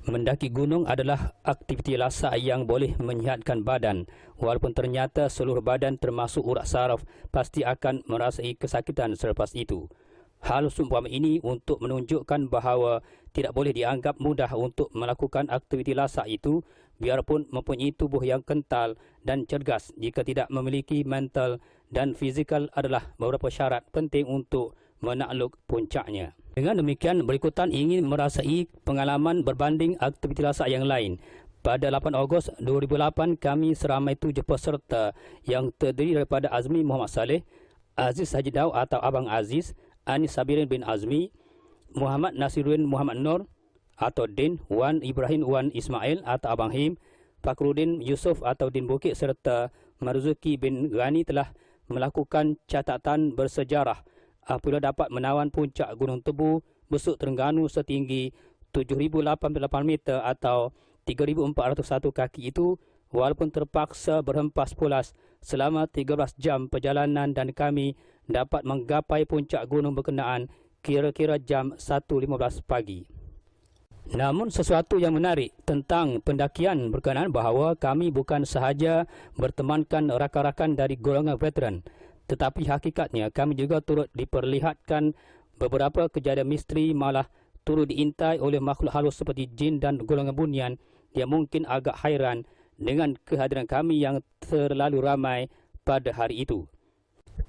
Mendaki gunung adalah aktiviti lasak yang boleh menyihatkan badan. Walaupun ternyata seluruh badan termasuk urat saraf pasti akan merasai kesakitan selepas itu. Hal seumpama ini untuk menunjukkan bahawa tidak boleh dianggap mudah untuk melakukan aktiviti lasak itu biarpun mempunyai tubuh yang kental dan cergas jika tidak memiliki mental dan fizikal adalah beberapa syarat penting untuk menakluk puncaknya. Dengan demikian, berikutan ingin merasai pengalaman berbanding aktiviti lasak yang lain. Pada 8 Ogos 2008, kami seramai 7 peserta yang terdiri daripada Azmi Muhammad Saleh, Aziz Haji Daud atau Abang Aziz, Anis Sabirin bin Azmi, Muhammad Nasiruddin Muhammad Nur atau Din, Wan Ibrahim Wan Ismail atau Abang Him, Fakruddin Yusuf atau Din Bukit serta Marzuki bin Ghani telah melakukan catatan bersejarah apabila dapat menawan puncak Gunung Tebu Besuk Terengganu setinggi 7,088 meter atau 3,401 kaki itu walaupun terpaksa berhempas pulas selama 13 jam perjalanan dan kami dapat menggapai puncak gunung berkenaan kira-kira jam 1.15 pagi. Namun sesuatu yang menarik tentang pendakian berkenaan bahawa kami bukan sahaja bertemankan rakan-rakan dari golongan veteran, tetapi hakikatnya kami juga turut diperlihatkan beberapa kejadian misteri malah turut diintai oleh makhluk halus seperti jin dan golongan bunian yang mungkin agak hairan dengan kehadiran kami yang terlalu ramai pada hari itu.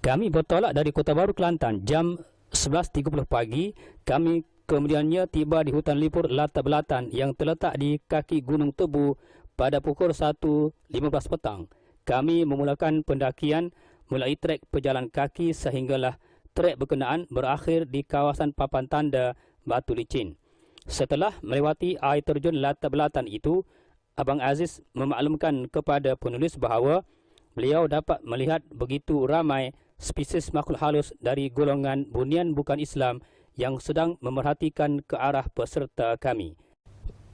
Kami bertolak dari Kota Baru, Kelantan jam 11.30 pagi. Kami kemudiannya tiba di hutan lipur Latar Belatan yang terletak di kaki Gunung Tebu pada pukul 1.15 petang. Kami memulakan pendakian mulai trek pejalan kaki sehinggalah trek berkenaan berakhir di kawasan papan tanda Batu Licin. Setelah melewati air terjun Latar Belatan itu, Abang Aziz memaklumkan kepada penulis bahawa beliau dapat melihat begitu ramai spesies makhluk halus dari golongan bunian bukan Islam yang sedang memerhatikan ke arah peserta kami.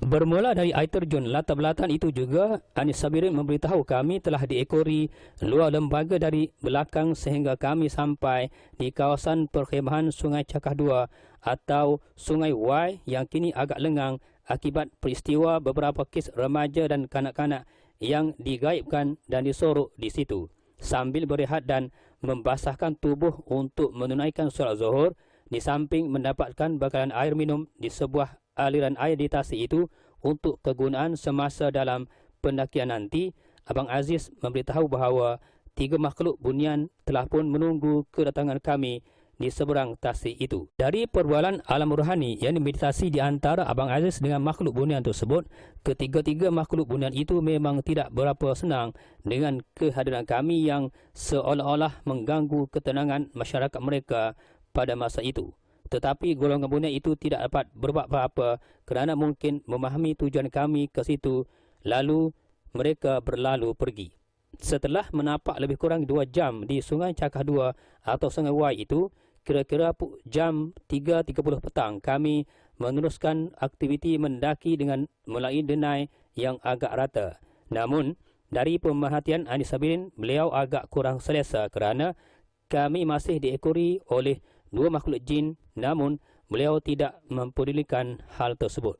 Bermula dari air terjun Latar Belatan itu juga, Anis Sabirin memberitahu kami telah diekori luar lembaga dari belakang sehingga kami sampai di kawasan perkhemahan Sungai Cakah 2 atau Sungai Wai yang kini agak lengang akibat peristiwa beberapa kes remaja dan kanak-kanak yang digaibkan dan disorok di situ. Sambil berehat dan membasahkan tubuh untuk menunaikan solat zuhur, di samping mendapatkan bakalan air minum di sebuah aliran air di tasik itu untuk kegunaan semasa dalam pendakian nanti, Abang Aziz memberitahu bahawa 3 makhluk bunian telah pun menunggu kedatangan kami di seberang tasik itu. Dari perbualan alam rohani yang meditasi di antara Abang Aziz dengan makhluk bunian tersebut, ketiga-tiga makhluk bunian itu memang tidak berapa senang dengan kehadiran kami yang seolah-olah mengganggu ketenangan masyarakat mereka pada masa itu. Tetapi golongan bunian itu tidak dapat berbuat apa-apa kerana mungkin memahami tujuan kami ke situ, lalu mereka berlalu pergi. Setelah menapak lebih kurang 2 jam di Sungai Cakah 2 atau Sungai Wai itu, kira-kira jam 3.30 petang, kami meneruskan aktiviti mendaki dengan mulai denai yang agak rata. Namun, dari pemerhatian Anis Sabirin, beliau agak kurang selesa kerana kami masih diekori oleh 2 makhluk jin, namun beliau tidak mempedulikan hal tersebut.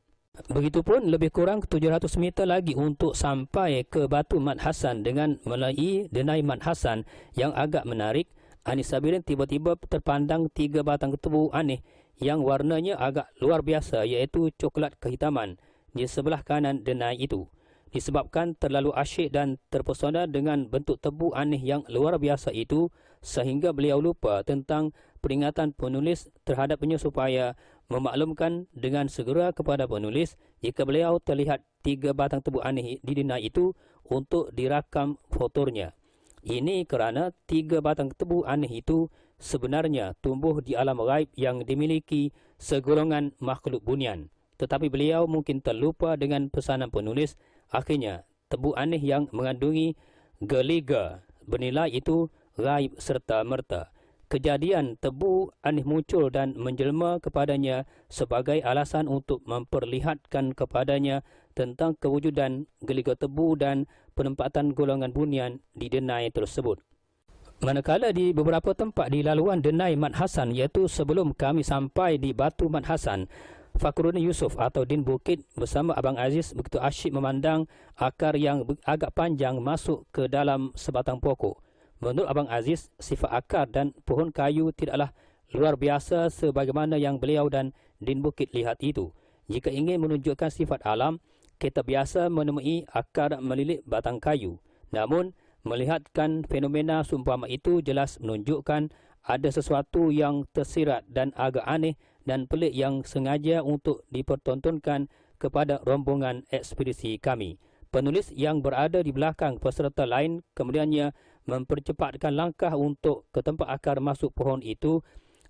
Begitupun lebih kurang 700 meter lagi untuk sampai ke Batu Mat Hasan dengan melalui denai Mat Hasan yang agak menarik. Anis Sabirin tiba-tiba terpandang 3 batang tebu aneh yang warnanya agak luar biasa, iaitu coklat kehitaman di sebelah kanan denai itu. Disebabkan terlalu asyik dan terpesona dengan bentuk tebu aneh yang luar biasa itu, sehingga beliau lupa tentang peringatan penulis terhadapnya supaya memaklumkan dengan segera kepada penulis jika beliau terlihat 3 batang tebu aneh di dina itu untuk dirakam fotonya. Ini kerana 3 batang tebu aneh itu sebenarnya tumbuh di alam gaib yang dimiliki segolongan makhluk bunian. Tetapi beliau mungkin terlupa dengan pesanan penulis. Akhirnya, tebu aneh yang mengandungi geliga bernilai itu gaib serta merta. Kejadian tebu aneh muncul dan menjelma kepadanya sebagai alasan untuk memperlihatkan kepadanya tentang kewujudan geliga tebu dan penempatan golongan bunian di denai tersebut. Manakala di beberapa tempat di laluan denai Mat Hasan, iaitu sebelum kami sampai di Batu Mat Hasan, Fakhruddin Yusuf atau Din Bukit bersama Abang Aziz begitu asyik memandang akar yang agak panjang masuk ke dalam sebatang pokok. Menurut Abang Aziz, sifat akar dan pohon kayu tidaklah luar biasa sebagaimana yang beliau dan Din Bukit lihat itu. Jika ingin menunjukkan sifat alam, kita biasa menemui akar melilit batang kayu. Namun, melihatkan fenomena seumpama itu jelas menunjukkan ada sesuatu yang tersirat dan agak aneh dan pelik yang sengaja untuk dipertontonkan kepada rombongan ekspedisi kami. Penulis yang berada di belakang peserta lain kemudiannya mempercepatkan langkah untuk ke tempat akar masuk pohon itu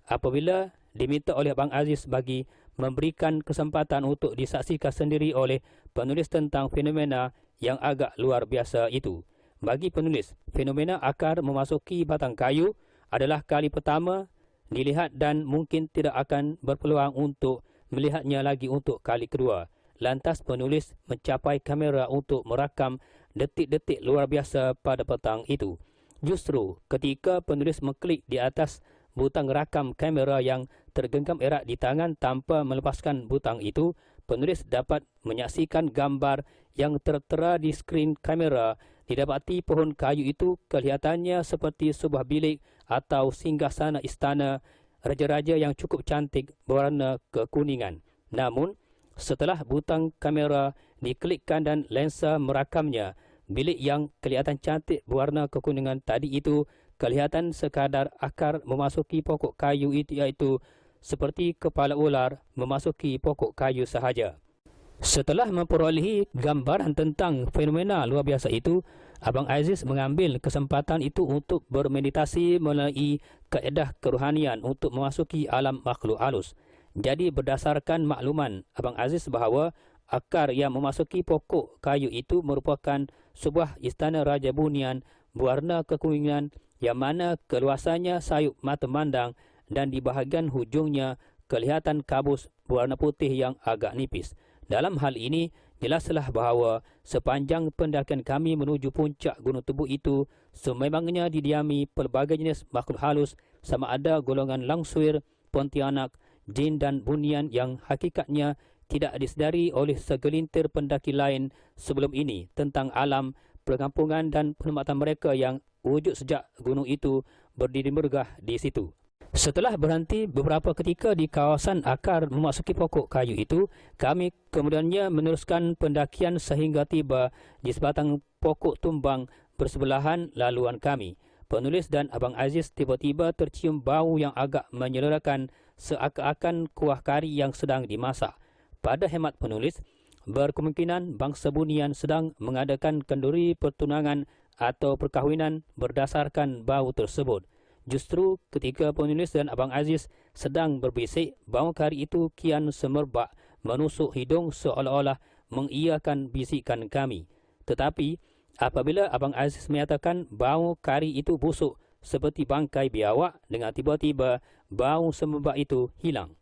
apabila diminta oleh Abang Aziz bagi memberikan kesempatan untuk disaksikan sendiri oleh penulis tentang fenomena yang agak luar biasa itu. Bagi penulis, fenomena akar memasuki batang kayu adalah kali pertama dilihat dan mungkin tidak akan berpeluang untuk melihatnya lagi untuk kali kedua. Lantas penulis mencapai kamera untuk merakam detik-detik luar biasa pada petang itu. Justru ketika penulis mengklik di atas butang rakam kamera yang tergenggam erat di tangan tanpa melepaskan butang itu, penulis dapat menyaksikan gambar yang tertera di skrin kamera. Didapati pohon kayu itu kelihatannya seperti sebuah bilik atau singgasana istana raja-raja yang cukup cantik berwarna kekuningan. Namun, setelah butang kamera diklikkan dan lensa merakamnya, bilik yang kelihatan cantik berwarna kekuningan tadi itu kelihatan sekadar akar memasuki pokok kayu itu, iaitu seperti kepala ular memasuki pokok kayu sahaja. Setelah memperolehi gambaran tentang fenomena luar biasa itu, Abang Aziz mengambil kesempatan itu untuk bermeditasi melalui kaedah kerohanian untuk memasuki alam makhluk halus. Jadi berdasarkan makluman Abang Aziz bahawa akar yang memasuki pokok kayu itu merupakan sebuah istana Raja Bunian berwarna kekuningan yang mana keluasannya sayup mata mandang dan di bahagian hujungnya kelihatan kabus berwarna putih yang agak nipis. Dalam hal ini, jelaslah bahawa sepanjang pendakian kami menuju puncak Gunung Tebu itu, sememangnya didiami pelbagai jenis makhluk halus sama ada golongan langsuir, pontianak, jin dan bunian yang hakikatnya tidak disedari oleh segelintir pendaki lain sebelum ini tentang alam, perkampungan dan penempatan mereka yang wujud sejak gunung itu berdiri megah di situ. Setelah berhenti beberapa ketika di kawasan akar memasuki pokok kayu itu, kami kemudiannya meneruskan pendakian sehingga tiba di sebatang pokok tumbang bersebelahan laluan kami. Penulis dan Abang Aziz tiba-tiba tercium bau yang agak menyelerakan seakan-akan kuah kari yang sedang dimasak. Pada hemat penulis, berkemungkinan bangsa bunian sedang mengadakan kenduri pertunangan atau perkahwinan berdasarkan bau tersebut. Justru ketika penulis dan Abang Aziz sedang berbisik, bau kari itu kian semerbak menusuk hidung seolah-olah mengiyakan bisikan kami. Tetapi apabila Abang Aziz menyatakan bau kari itu busuk seperti bangkai biawak, dengan tiba-tiba bau semerbak itu hilang.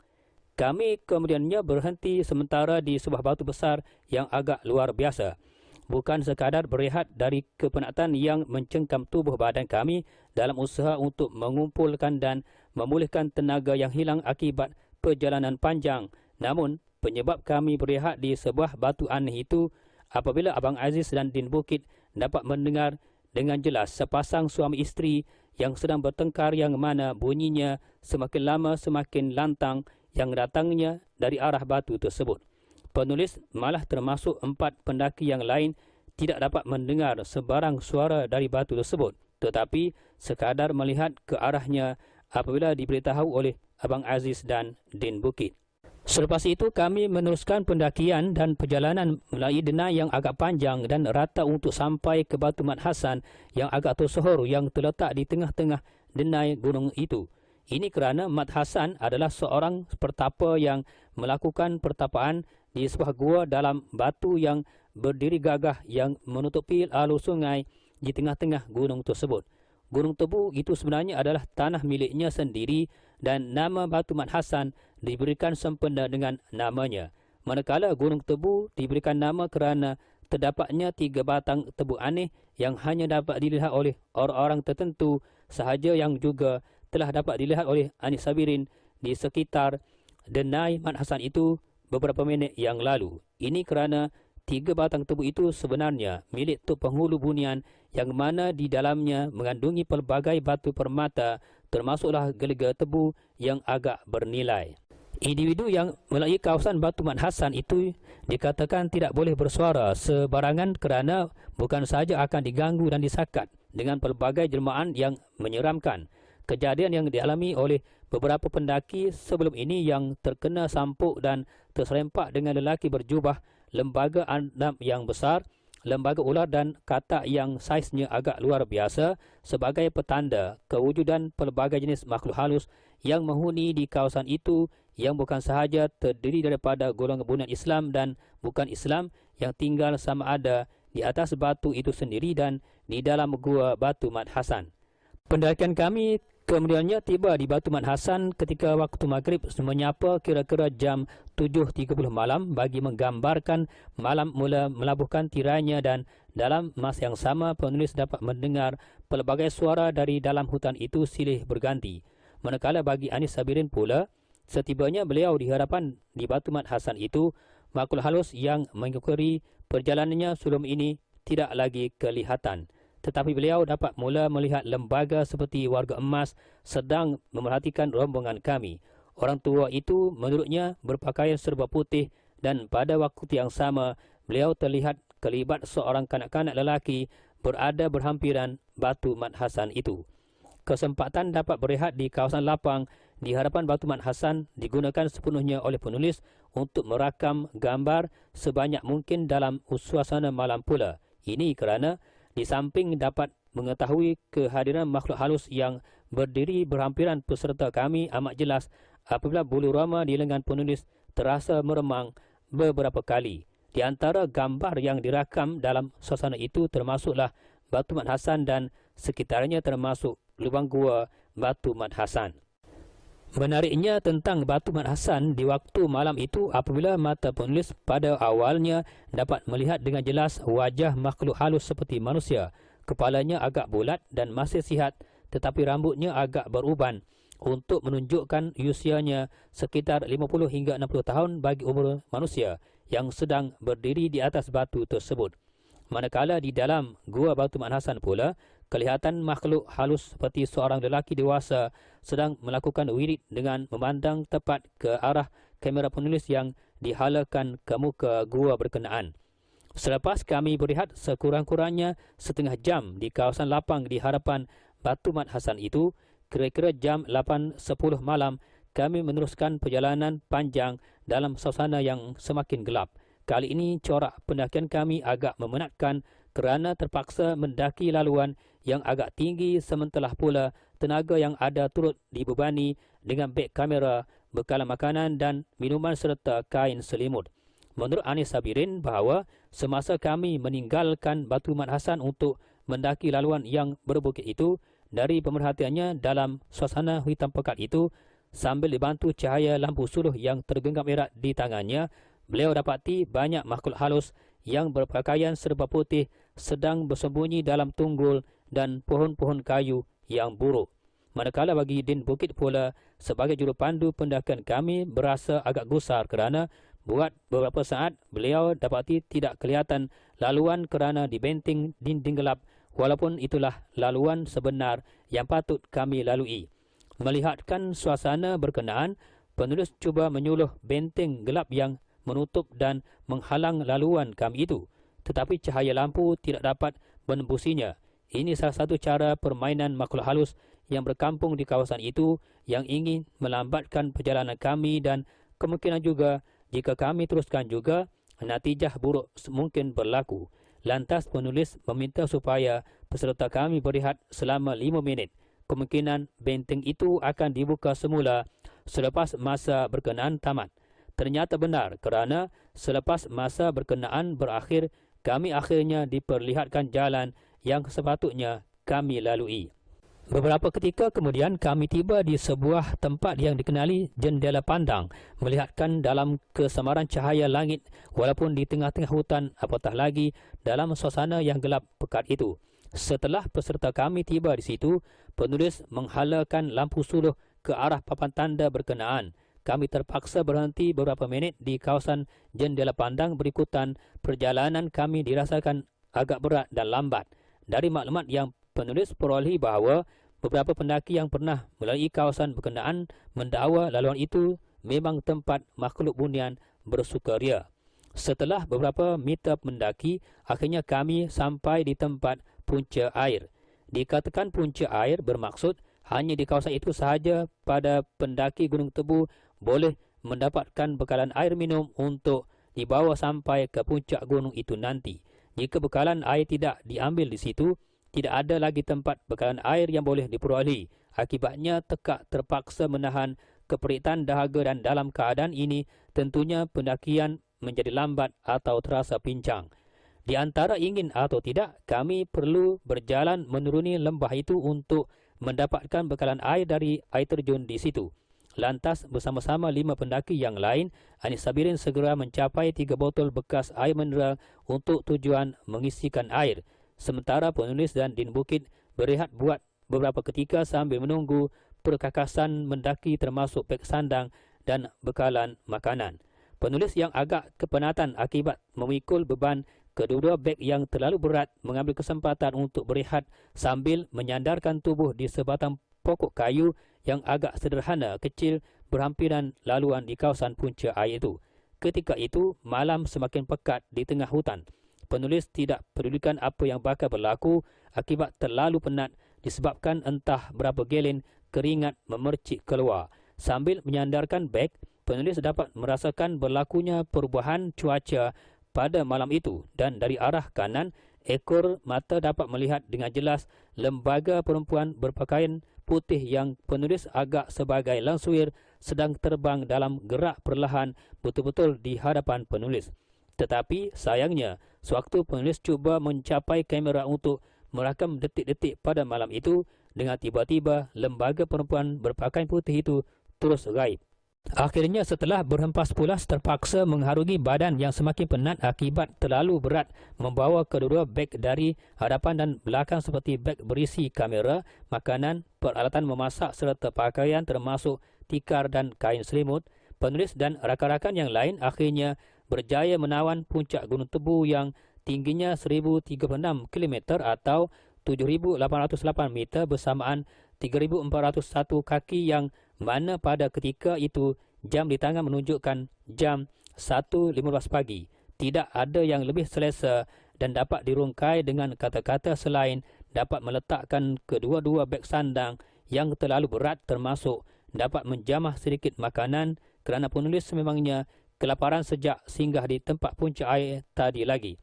Kami kemudiannya berhenti sementara di sebuah batu besar yang agak luar biasa. Bukan sekadar berehat dari kepenatan yang mencengkam tubuh badan kami dalam usaha untuk mengumpulkan dan memulihkan tenaga yang hilang akibat perjalanan panjang. Namun, penyebab kami berehat di sebuah batu aneh itu apabila Abang Aziz dan Din Bukit dapat mendengar dengan jelas sepasang suami isteri yang sedang bertengkar yang mana bunyinya semakin lama semakin lantang yang datangnya dari arah batu tersebut. Penulis malah termasuk 4 pendaki yang lain tidak dapat mendengar sebarang suara dari batu tersebut, tetapi sekadar melihat ke arahnya apabila diberitahu oleh Abang Aziz dan Din Bukit. Selepas itu kami meneruskan pendakian dan perjalanan melalui denai yang agak panjang dan rata untuk sampai ke Batu Mat Hassan yang agak tersohor yang terletak di tengah-tengah denai gunung itu. Ini kerana Mat Hassan adalah seorang pertapa yang melakukan pertapaan di sebuah gua dalam batu yang berdiri gagah yang menutupi alur sungai di tengah-tengah gunung tersebut. Gunung Tebu itu sebenarnya adalah tanah miliknya sendiri dan nama Batu Mat Hassan diberikan sempena dengan namanya. Manakala Gunung Tebu diberikan nama kerana terdapatnya 3 batang tebu aneh yang hanya dapat dilihat oleh orang-orang tertentu sahaja yang juga telah dapat dilihat oleh Anis Sabirin di sekitar denai Mat Hassan itu beberapa minit yang lalu. Ini kerana 3 batang tebu itu sebenarnya milik Tok Penghulu Bunian yang mana di dalamnya mengandungi pelbagai batu permata termasuklah gelega tebu yang agak bernilai. Individu yang melalui kawasan Batu Mat Hassan itu dikatakan tidak boleh bersuara sebarangan kerana bukan sahaja akan diganggu dan disakat dengan pelbagai jelmaan yang menyeramkan. Kejadian yang dialami oleh beberapa pendaki sebelum ini yang terkena sampuk dan terserempak dengan lelaki berjubah, lembaga andam yang besar, lembaga ular dan katak yang saiznya agak luar biasa sebagai petanda kewujudan pelbagai jenis makhluk halus yang menghuni di kawasan itu yang bukan sahaja terdiri daripada golongan bunian Islam dan bukan Islam yang tinggal sama ada di atas batu itu sendiri dan di dalam gua Batu Mat Hassan. Pendakian kami kemudiannya tiba di Batu Mat Hassan ketika waktu maghrib menyapa kira-kira jam 7.30 malam bagi menggambarkan malam mula melabuhkan tirainya dan dalam masa yang sama penulis dapat mendengar pelbagai suara dari dalam hutan itu silih berganti. Manakala bagi Anis Sabirin pula, setibanya beliau di hadapan di Batu Mat Hassan itu, makhluk halus yang mengikuti perjalanannya sebelum ini tidak lagi kelihatan. Tetapi beliau dapat mula melihat lembaga seperti warga emas sedang memerhatikan rombongan kami. Orang tua itu menurutnya berpakaian serba putih dan pada waktu yang sama beliau terlihat kelibat seorang kanak-kanak lelaki berada berhampiran Batu Mat Hassan itu. Kesempatan dapat berehat di kawasan lapang di hadapan Batu Mat Hassan digunakan sepenuhnya oleh penulis untuk merakam gambar sebanyak mungkin dalam suasana malam pula. Ini kerana di samping dapat mengetahui kehadiran makhluk halus yang berdiri berhampiran peserta kami amat jelas apabila bulu roma di lengan penulis terasa meremang beberapa kali. Di antara gambar yang dirakam dalam suasana itu termasuklah Batu Mat Hassan dan sekitarnya termasuk lubang gua Batu Mat Hassan. Menariknya tentang Batu Mat Hassan di waktu malam itu apabila mata penulis pada awalnya dapat melihat dengan jelas wajah makhluk halus seperti manusia. Kepalanya agak bulat dan masih sihat tetapi rambutnya agak beruban untuk menunjukkan usianya sekitar 50 hingga 60 tahun bagi umur manusia yang sedang berdiri di atas batu tersebut. Manakala di dalam gua Batu Mat Hassan pula, kelihatan makhluk halus seperti seorang lelaki dewasa sedang melakukan wirid dengan memandang tepat ke arah kamera penulis yang dihalakan ke muka gua berkenaan. Selepas kami berehat sekurang-kurangnya setengah jam di kawasan lapang di hadapan Batu Mat Hassan itu, kira-kira jam 8.10 malam, kami meneruskan perjalanan panjang dalam suasana yang semakin gelap. Kali ini corak pendakian kami agak memenatkan kerana terpaksa mendaki laluan yang agak tinggi sementara pula tenaga yang ada turut dibebani dengan beg kamera, bekalan makanan dan minuman serta kain selimut. Menurut Anis Sabirin bahawa semasa kami meninggalkan Batu Mat Hassan untuk mendaki laluan yang berbukit itu, dari pemerhatiannya dalam suasana hitam pekat itu, sambil dibantu cahaya lampu suluh yang tergenggam erat di tangannya, beliau dapati banyak makhluk halus yang berpakaian serba putih sedang bersembunyi dalam tunggul dan pohon-pohon kayu yang buruk. Manakala bagi Din Bukit pula sebagai jurupandu pendakian kami berasa agak gusar kerana buat beberapa saat beliau dapati tidak kelihatan laluan kerana dibenting dinding gelap walaupun itulah laluan sebenar yang patut kami lalui. Melihatkan suasana berkenaan, penulis cuba menyuluh benteng gelap yang menutup dan menghalang laluan kami itu. Tetapi cahaya lampu tidak dapat menembusinya. Ini salah satu cara permainan makhluk halus yang berkampung di kawasan itu yang ingin melambatkan perjalanan kami, dan kemungkinan juga jika kami teruskan juga, natijah buruk mungkin berlaku. Lantas penulis meminta supaya peserta kami berehat selama 5 minit. Kemungkinan benteng itu akan dibuka semula selepas masa berkenaan tamat. Ternyata benar, kerana selepas masa berkenaan berakhir, kami akhirnya diperlihatkan jalan yang sepatutnya kami lalui. Beberapa ketika kemudian kami tiba di sebuah tempat yang dikenali jendela pandang, melihatkan dalam kesamaran cahaya langit walaupun di tengah-tengah hutan, apatah lagi dalam suasana yang gelap pekat itu. Setelah peserta kami tiba di situ, penulis menghalakan lampu suluh ke arah papan tanda berkenaan. Kami terpaksa berhenti beberapa minit di kawasan jendela pandang berikutan. Perjalanan kami dirasakan agak berat dan lambat. Dari maklumat yang penulis perolehi bahawa beberapa pendaki yang pernah melalui kawasan berkenaan mendakwa laluan itu memang tempat makhluk bunian bersukaria. Setelah beberapa meter mendaki, akhirnya kami sampai di tempat punca air. Dikatakan punca air bermaksud hanya di kawasan itu sahaja pada pendaki Gunung Tebu boleh mendapatkan bekalan air minum untuk dibawa sampai ke puncak gunung itu nanti. Jika bekalan air tidak diambil di situ, tidak ada lagi tempat bekalan air yang boleh diperolehi. Akibatnya tekak terpaksa menahan keperitan dahaga, dan dalam keadaan ini tentunya pendakian menjadi lambat atau terasa pincang. Di antara ingin atau tidak, kami perlu berjalan menuruni lembah itu untuk mendapatkan bekalan air dari air terjun di situ. Lantas bersama-sama 5 pendaki yang lain, Anis Sabirin segera mencapai 3 botol bekas air mineral untuk tujuan mengisikan air. Sementara penulis dan Din Bukit berehat buat beberapa ketika sambil menunggu perkakasan mendaki termasuk beg sandang dan bekalan makanan. Penulis yang agak kepenatan akibat memikul beban kedua-dua beg yang terlalu berat mengambil kesempatan untuk berehat sambil menyandarkan tubuh di sebatang pokok kayu yang agak sederhana kecil berhampiran laluan di kawasan punca air itu. Ketika itu malam semakin pekat di tengah hutan. Penulis tidak pedulikan apa yang bakal berlaku akibat terlalu penat disebabkan entah berapa gelen keringat memercik keluar. Sambil menyandarkan beg, penulis dapat merasakan berlakunya perubahan cuaca pada malam itu, dan dari arah kanan ekor mata dapat melihat dengan jelas lembaga perempuan berpakaian putih yang penulis agak sebagai langsuir sedang terbang dalam gerak perlahan betul-betul di hadapan penulis. Tetapi sayangnya, sewaktu penulis cuba mencapai kamera untuk merakam detik-detik pada malam itu, dengan tiba-tiba lembaga perempuan berpakaian putih itu terus gaib. Akhirnya setelah berhempas pulas terpaksa mengharungi badan yang semakin penat akibat terlalu berat membawa kedua-dua beg dari hadapan dan belakang seperti beg berisi kamera, makanan, peralatan memasak serta pakaian termasuk tikar dan kain selimut, penulis dan rakan-rakan yang lain akhirnya berjaya menawan puncak Gunung Tebu yang tingginya 1036 km atau 7,808 meter bersamaan 3,401 kaki, yang mana pada ketika itu jam di tangan menunjukkan jam 1.15 pagi. Tidak ada yang lebih selesa dan dapat dirungkai dengan kata-kata selain dapat meletakkan kedua-dua beg sandang yang terlalu berat, termasuk dapat menjamah sedikit makanan kerana penulis sememangnya kelaparan sejak singgah di tempat puncak air tadi lagi.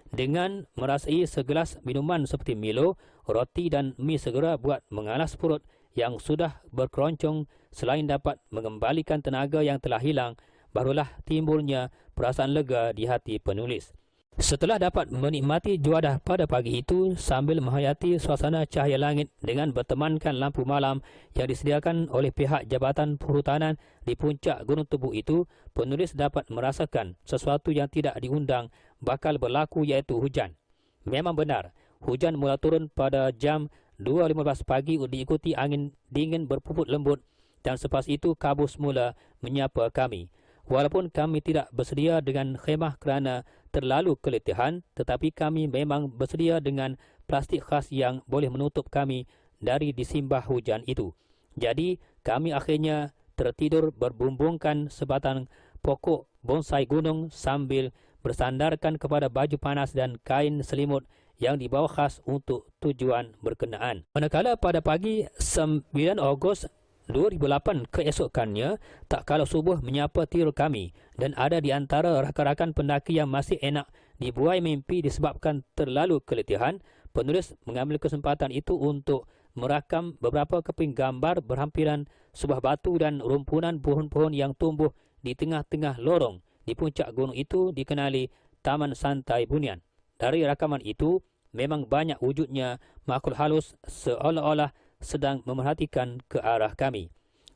Dengan merasai segelas minuman seperti Milo, roti dan mi segera buat mengalas perut yang sudah berkeroncong. Selain dapat mengembalikan tenaga yang telah hilang, barulah timbulnya perasaan lega di hati penulis. Setelah dapat menikmati juadah pada pagi itu sambil menghayati suasana cahaya langit dengan bertemankan lampu malam yang disediakan oleh pihak Jabatan Perhutanan di puncak Gunung Tebu itu, penulis dapat merasakan sesuatu yang tidak diundang bakal berlaku, iaitu hujan. Memang benar, hujan mula turun pada jam 2.15 pagi diikuti angin dingin berpuput lembut, dan selepas itu kabus mula menyapa kami. Walaupun kami tidak bersedia dengan khemah kerana terlalu keletihan, tetapi kami memang bersedia dengan plastik khas yang boleh menutup kami dari disimbah hujan itu. Jadi kami akhirnya tertidur berbumbungkan sebatang pokok bonsai gunung sambil bersandarkan kepada baju panas dan kain selimut yang dibawa khas untuk tujuan berkenaan. Manakala pada pagi 9 Ogos 2008 keesokannya, tak kala subuh menyapa tidur kami dan ada di antara rakan-rakan pendaki yang masih enak dibuai mimpi disebabkan terlalu keletihan, penulis mengambil kesempatan itu untuk merakam beberapa keping gambar berhampiran sebuah batu dan rumpunan pohon-pohon yang tumbuh di tengah-tengah lorong di puncak gunung itu dikenali Taman Santai Bunian. Dari rakaman itu, memang banyak wujudnya makhluk halus seolah-olah sedang memerhatikan ke arah kami.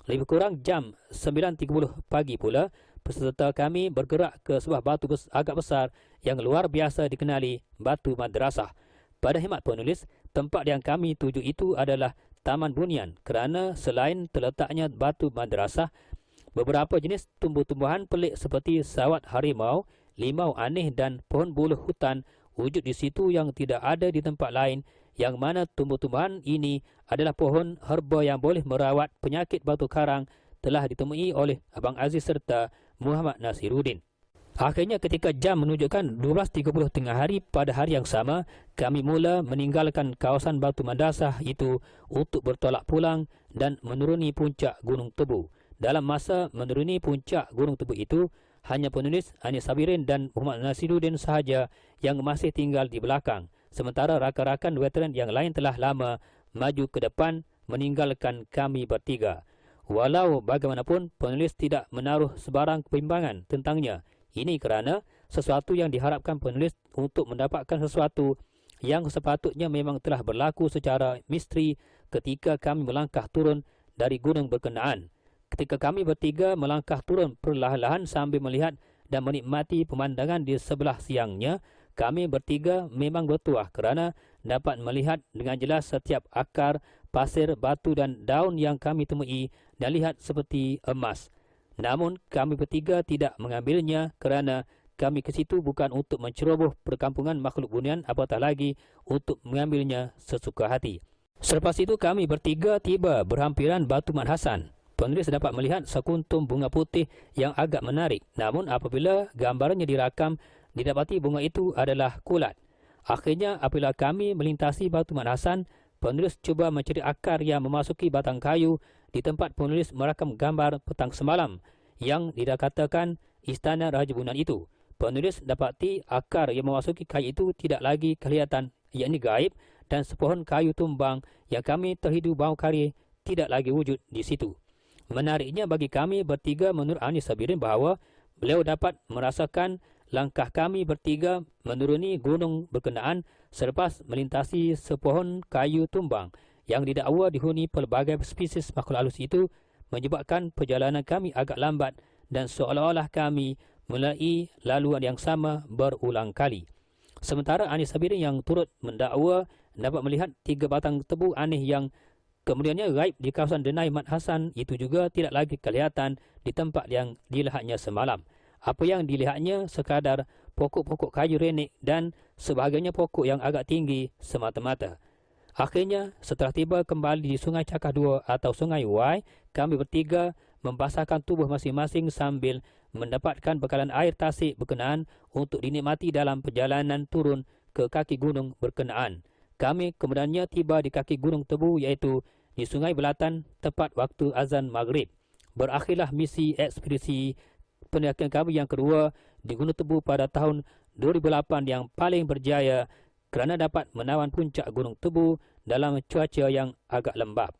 Lebih kurang jam 9.30 pagi pula, peserta kami bergerak ke sebuah batu agak besar yang luar biasa dikenali Batu Madrasah. Pada khidmat penulis, tempat yang kami tuju itu adalah Taman Bunian kerana selain terletaknya batu madrasah, beberapa jenis tumbuh-tumbuhan pelik seperti sawat harimau, limau aneh dan pohon buluh hutan wujud di situ yang tidak ada di tempat lain, yang mana tumbuh-tumbuhan ini adalah pohon herba yang boleh merawat penyakit batu karang, telah ditemui oleh Abang Aziz serta Muhammad Nasiruddin. Akhirnya ketika jam menunjukkan 12.30 tengah hari pada hari yang sama, kami mula meninggalkan kawasan Batu Madrasah itu untuk bertolak pulang dan menuruni puncak Gunung Tebu. Dalam masa menuruni puncak Gunung Tebu itu, hanya penulis Anis Sabirin dan Muhammad Nasiruddin sahaja yang masih tinggal di belakang, sementara rakan-rakan veteran yang lain telah lama maju ke depan meninggalkan kami bertiga. Walau bagaimanapun, penulis tidak menaruh sebarang kebimbangan tentangnya. Ini kerana sesuatu yang diharapkan penulis untuk mendapatkan sesuatu yang sepatutnya memang telah berlaku secara misteri ketika kami melangkah turun dari gunung berkenaan. Ketika kami bertiga melangkah turun perlahan-lahan sambil melihat dan menikmati pemandangan di sebelah siangnya, kami bertiga memang bertuah kerana dapat melihat dengan jelas setiap akar, pasir, batu dan daun yang kami temui dan lihat seperti emas. Namun kami bertiga tidak mengambilnya kerana kami ke situ bukan untuk menceroboh perkampungan makhluk bunian, apatah lagi untuk mengambilnya sesuka hati. Selepas itu kami bertiga tiba berhampiran Batu Mat Hasan. Penulis dapat melihat sekuntum bunga putih yang agak menarik. Namun apabila gambarnya dirakam, didapati bunga itu adalah kulat. Akhirnya apabila kami melintasi Batu Mat Hasan, penulis cuba mencari akar yang memasuki batang kayu di tempat penulis merakam gambar petang semalam yang dikatakan Istana Raja Bunian itu. Penulis dapati akar yang memasuki kayu itu tidak lagi kelihatan, yakni gaib, dan sepohon kayu tumbang yang kami terhidu bau kari tidak lagi wujud di situ. Menariknya bagi kami bertiga menurut Anis Sabirin bahawa beliau dapat merasakan langkah kami bertiga menuruni gunung berkenaan selepas melintasi sepohon kayu tumbang yang didakwa dihuni pelbagai spesies makhluk halus itu, menyebabkan perjalanan kami agak lambat dan seolah-olah kami melalui laluan yang sama berulang kali. Sementara Anis Sabirin yang turut mendakwa dapat melihat 3 batang tebu aneh yang kemudiannya gaib di kawasan Denai Mat Hasan itu juga tidak lagi kelihatan di tempat yang dilihatnya semalam. Apa yang dilihatnya sekadar pokok-pokok kayu renek dan sebahagiannya pokok yang agak tinggi semata-mata. Akhirnya, setelah tiba kembali di Sungai Cakah 2 atau Sungai Wai, kami bertiga membasahkan tubuh masing-masing sambil mendapatkan bekalan air tasik berkenaan untuk dinikmati dalam perjalanan turun ke kaki gunung berkenaan. Kami kemudiannya tiba di kaki Gunung Tebu iaitu di Sungai Belatan tepat waktu azan maghrib. Berakhirlah misi ekspedisi pendakian kami yang kedua di Gunung Tebu pada tahun 2008 yang paling berjaya kerana dapat menawan puncak Gunung Tebu dalam cuaca yang agak lembap.